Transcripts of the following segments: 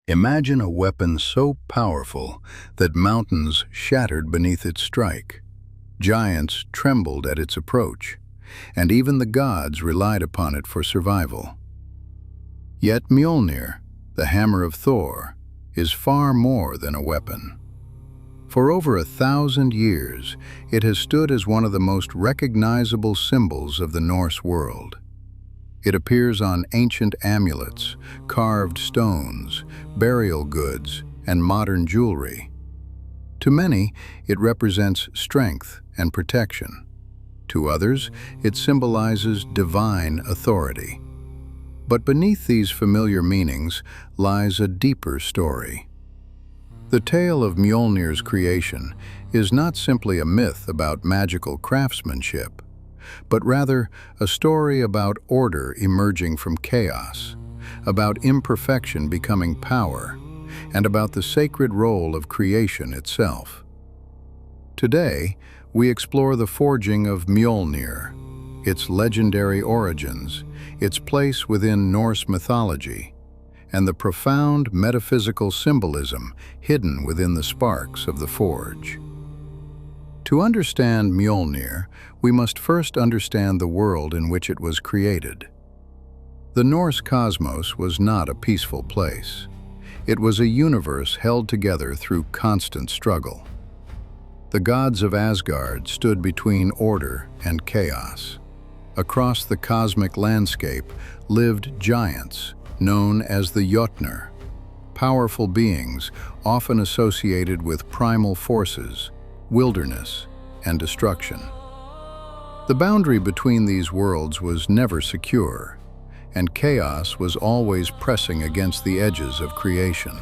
Imagine a weapon so powerful that mountains shattered beneath its strike. Giants trembled at its approach, and even the gods relied upon it for survival. Yet Mjolnir, the hammer of Thor, is far more than a weapon. For over 1,000 years, it has stood as one of the most recognizable symbols of the Norse world. It appears on ancient amulets, carved stones, burial goods, and modern jewelry. To many, it represents strength and protection. To others, it symbolizes divine authority. But beneath these familiar meanings lies a deeper story. The tale of Mjolnir's creation is not simply a myth about magical craftsmanship, but rather a story about order emerging from chaos, about imperfection becoming power, and about the sacred role of creation itself. Today, we explore the forging of Mjolnir, its legendary origins, its place within Norse mythology, and the profound metaphysical symbolism hidden within the sparks of the forge. To understand Mjolnir, we must first understand the world in which it was created. The Norse cosmos was not a peaceful place. It was a universe held together through constant struggle. The gods of Asgard stood between order and chaos. Across the cosmic landscape lived giants, known as the Mjölnir, powerful beings often associated with primal forces, wilderness, and destruction. The boundary between these worlds was never secure, and chaos was always pressing against the edges of creation.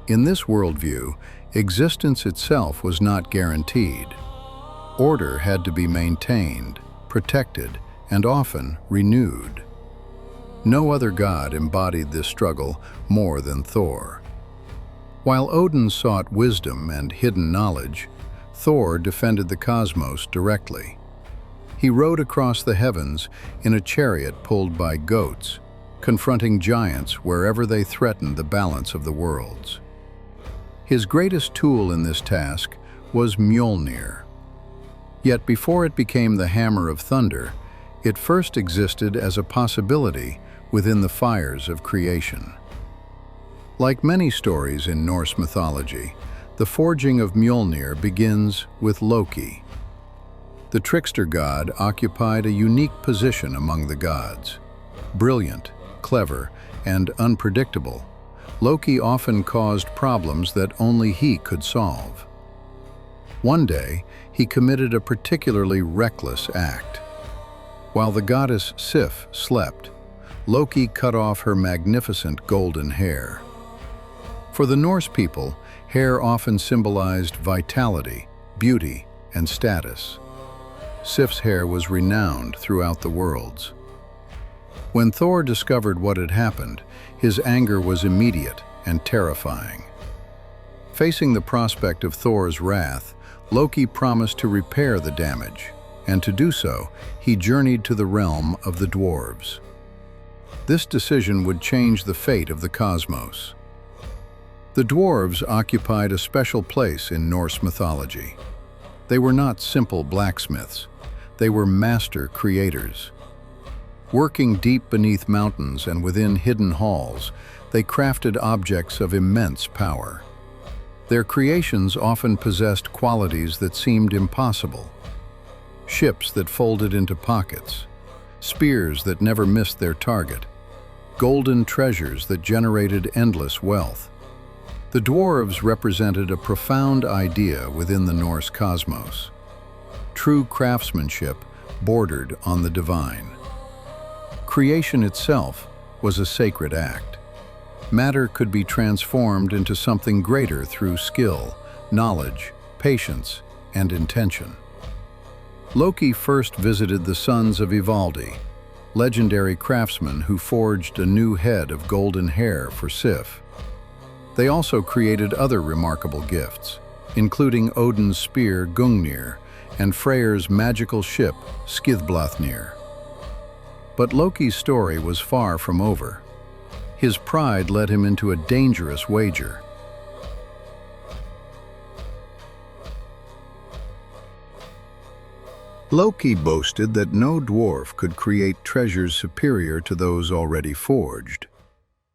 In this worldview, existence itself was not guaranteed. Order had to be maintained, protected, and often renewed. No other god embodied this struggle more than Thor. While Odin sought wisdom and hidden knowledge, Thor defended the cosmos directly. He rode across the heavens in a chariot pulled by goats, confronting giants wherever they threatened the balance of the worlds. His greatest tool in this task was Mjolnir. Yet before it became the hammer of thunder, it first existed as a possibility within the fires of creation. Like many stories in Norse mythology, the forging of Mjolnir begins with Loki. The trickster god occupied a unique position among the gods. Brilliant, clever, and unpredictable, Loki often caused problems that only he could solve. One day, he committed a particularly reckless act. While the goddess Sif slept, Loki cut off her magnificent golden hair. For the Norse people, hair often symbolized vitality, beauty, and status. Sif's hair was renowned throughout the worlds. When Thor discovered what had happened, his anger was immediate and terrifying. Facing the prospect of Thor's wrath, Loki promised to repair the damage, and to do so, he journeyed to the realm of the dwarves. This decision would change the fate of the cosmos. The dwarves occupied a special place in Norse mythology. They were not simple blacksmiths. They were master creators. Working deep beneath mountains and within hidden halls, they crafted objects of immense power. Their creations often possessed qualities that seemed impossible. Ships that folded into pockets, spears that never missed their target, golden treasures that generated endless wealth. The dwarves represented a profound idea within the Norse cosmos. True craftsmanship bordered on the divine. Creation itself was a sacred act. Matter could be transformed into something greater through skill, knowledge, patience, and intention. Loki first visited the sons of Ivaldi, legendary craftsmen who forged a new head of golden hair for Sif. They also created other remarkable gifts, including Odin's spear Gungnir and Freyr's magical ship Skidblathnir. But Loki's story was far from over. His pride led him into a dangerous wager. Loki boasted that no dwarf could create treasures superior to those already forged.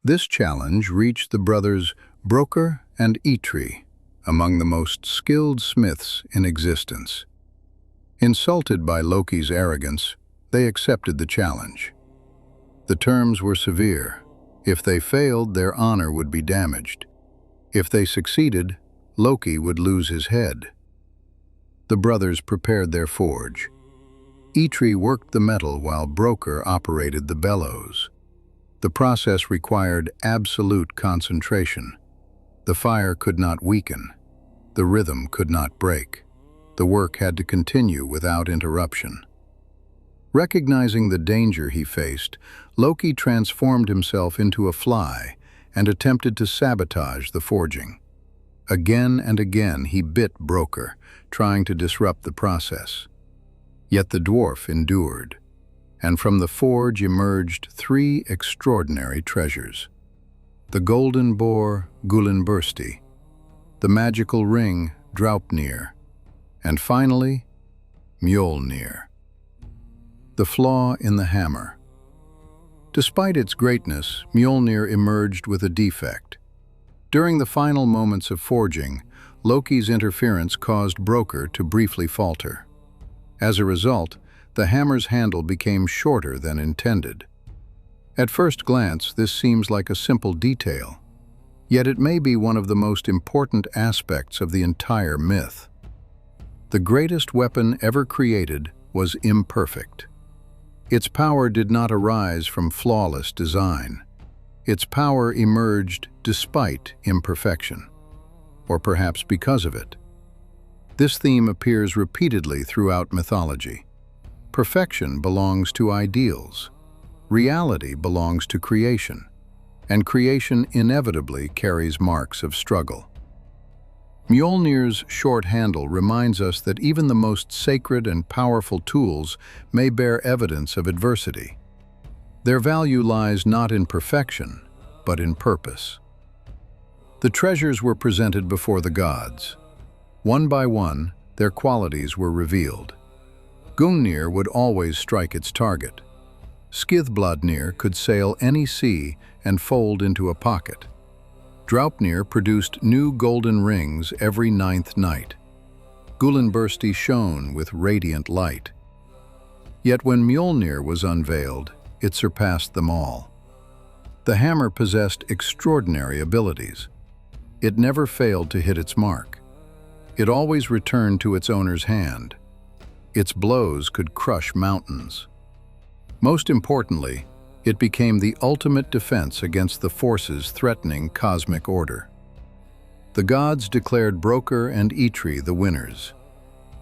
This challenge reached the brothers Brokkr and Eitri, among the most skilled smiths in existence. Insulted by Loki's arrogance, they accepted the challenge. The terms were severe. If they failed, their honor would be damaged. If they succeeded, Loki would lose his head. The brothers prepared their forge. Eitri worked the metal while Brokkr operated the bellows. The process required absolute concentration. The fire could not weaken. The rhythm could not break. The work had to continue without interruption. Recognizing the danger he faced, Loki transformed himself into a fly and attempted to sabotage the forging. Again and again he bit Brokkr, trying to disrupt the process. Yet the dwarf endured, and from the forge emerged 3 extraordinary treasures: the golden boar Gullinbursti, the magical ring Draupnir, and finally, Mjolnir, the flaw in the hammer. Despite its greatness, Mjolnir emerged with a defect. During the final moments of forging, Loki's interference caused Brokkr to briefly falter. As a result, the hammer's handle became shorter than intended. At first glance, this seems like a simple detail, yet it may be one of the most important aspects of the entire myth. The greatest weapon ever created was imperfect. Its power did not arise from flawless design. Its power emerged despite imperfection, or perhaps because of it. This theme appears repeatedly throughout mythology. Perfection belongs to ideals. Reality belongs to creation, and creation inevitably carries marks of struggle. Mjolnir's short handle reminds us that even the most sacred and powerful tools may bear evidence of adversity. Their value lies not in perfection, but in purpose. The treasures were presented before the gods. One by one, their qualities were revealed. Gungnir would always strike its target. Skithbladnir could sail any sea and fold into a pocket. Draupnir produced new golden rings every 9th night. Gullinbursti shone with radiant light. Yet when Mjolnir was unveiled, it surpassed them all. The hammer possessed extraordinary abilities. It never failed to hit its mark. It always returned to its owner's hand. Its blows could crush mountains. Most importantly, it became the ultimate defense against the forces threatening cosmic order. The gods declared Brokkr and Eitri the winners.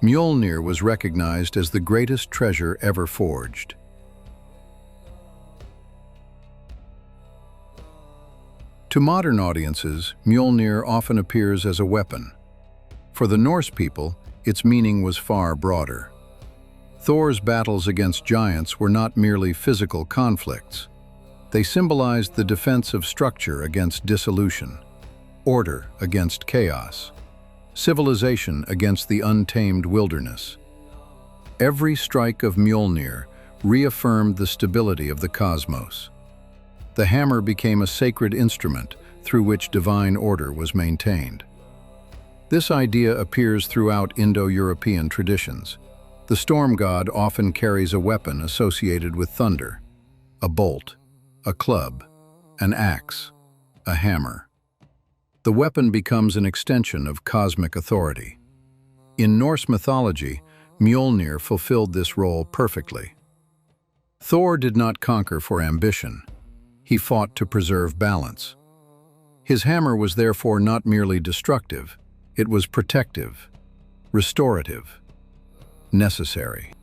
Mjolnir was recognized as the greatest treasure ever forged. To modern audiences, Mjolnir often appears as a weapon. For the Norse people, its meaning was far broader. Thor's battles against giants were not merely physical conflicts. They symbolized the defense of structure against dissolution, order against chaos, civilization against the untamed wilderness. Every strike of Mjolnir reaffirmed the stability of the cosmos. The hammer became a sacred instrument through which divine order was maintained. This idea appears throughout Indo-European traditions. The storm god often carries a weapon associated with thunder: a bolt, a club, an axe, a hammer. The weapon becomes an extension of cosmic authority. In Norse mythology, Mjolnir fulfilled this role perfectly. Thor did not conquer for ambition. He fought to preserve balance. His hammer was therefore not merely destructive, it was protective, restorative, necessary.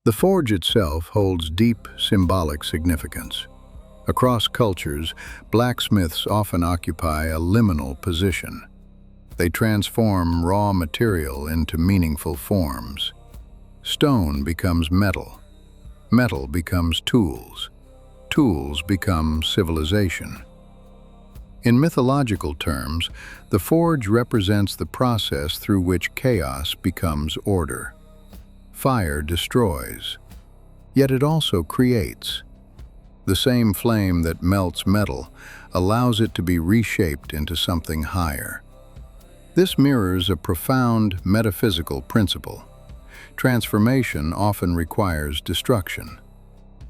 The forge itself holds deep symbolic significance. Across cultures, blacksmiths often occupy a liminal position. They transform raw material into meaningful forms. Stone becomes metal. Metal becomes tools. Tools become civilization. In mythological terms, the forge represents the process through which chaos becomes order. Fire destroys, yet it also creates. The same flame that melts metal allows it to be reshaped into something higher. This mirrors a profound metaphysical principle. Transformation often requires destruction.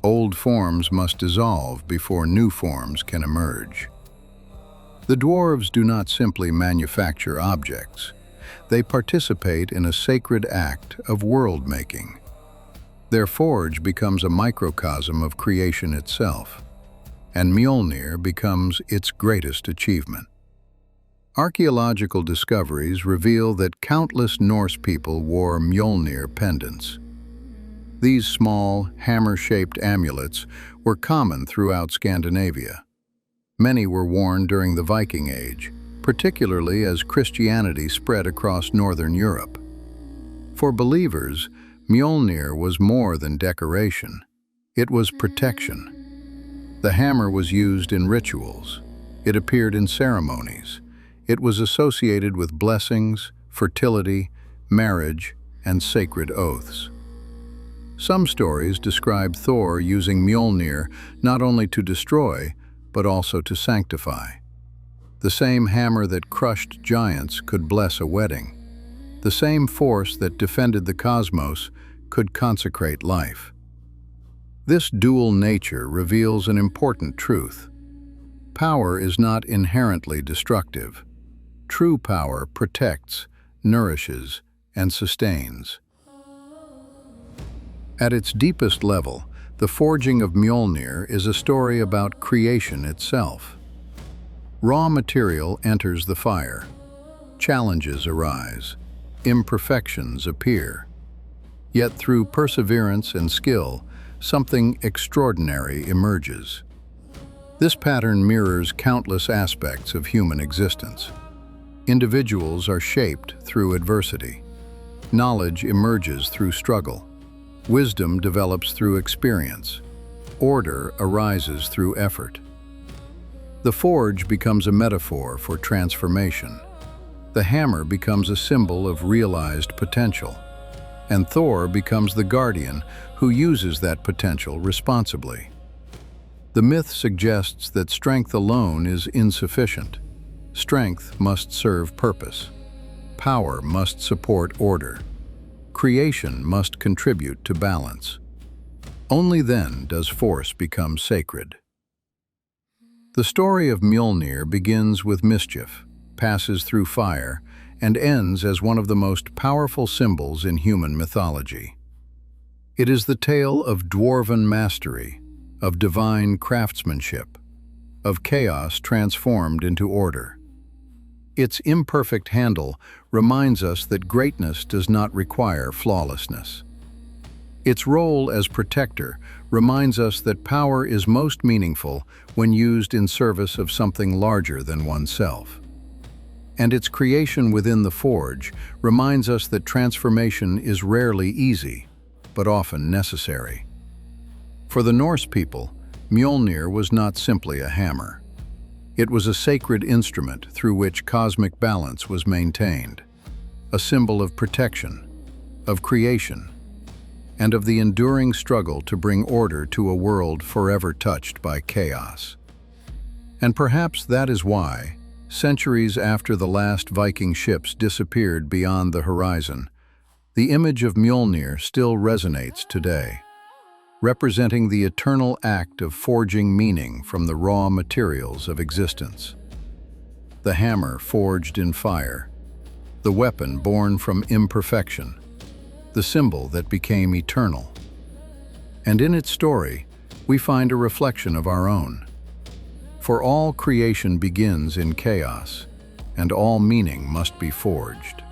Old forms must dissolve before new forms can emerge. The dwarves do not simply manufacture objects. They participate in a sacred act of world-making. Their forge becomes a microcosm of creation itself, and Mjolnir becomes its greatest achievement. Archaeological discoveries reveal that countless Norse people wore Mjolnir pendants. These small, hammer-shaped amulets were common throughout Scandinavia. Many were worn during the Viking Age, particularly as Christianity spread across northern Europe. For believers, Mjolnir was more than decoration. It was protection. The hammer was used in rituals. It appeared in ceremonies. It was associated with blessings, fertility, marriage, and sacred oaths. Some stories describe Thor using Mjolnir not only to destroy, but also to sanctify. The same hammer that crushed giants could bless a wedding. The same force that defended the cosmos could consecrate life. This dual nature reveals an important truth. Power is not inherently destructive. True power protects, nourishes, and sustains. At its deepest level, the forging of Mjolnir is a story about creation itself. Raw material enters the fire. Challenges arise. Imperfections appear. Yet through perseverance and skill, something extraordinary emerges. This pattern mirrors countless aspects of human existence. Individuals are shaped through adversity. Knowledge emerges through struggle. Wisdom develops through experience. Order arises through effort. The forge becomes a metaphor for transformation. The hammer becomes a symbol of realized potential. And Thor becomes the guardian who uses that potential responsibly. The myth suggests that strength alone is insufficient. Strength must serve purpose. Power must support order. Creation must contribute to balance. Only then does force become sacred. The story of Mjolnir begins with mischief, passes through fire, and ends as one of the most powerful symbols in human mythology. It is the tale of dwarven mastery, of divine craftsmanship, of chaos transformed into order. Its imperfect handle reminds us that greatness does not require flawlessness. Its role as protector reminds us that power is most meaningful when used in service of something larger than oneself. And its creation within the forge reminds us that transformation is rarely easy, but often necessary. For the Norse people, Mjolnir was not simply a hammer. It was a sacred instrument through which cosmic balance was maintained, a symbol of protection, of creation, and of the enduring struggle to bring order to a world forever touched by chaos. And perhaps that is why, centuries after the last Viking ships disappeared beyond the horizon, the image of Mjolnir still resonates today, representing the eternal act of forging meaning from the raw materials of existence. The hammer forged in fire, the weapon born from imperfection, the symbol that became eternal. And in its story, we find a reflection of our own. For all creation begins in chaos, and all meaning must be forged.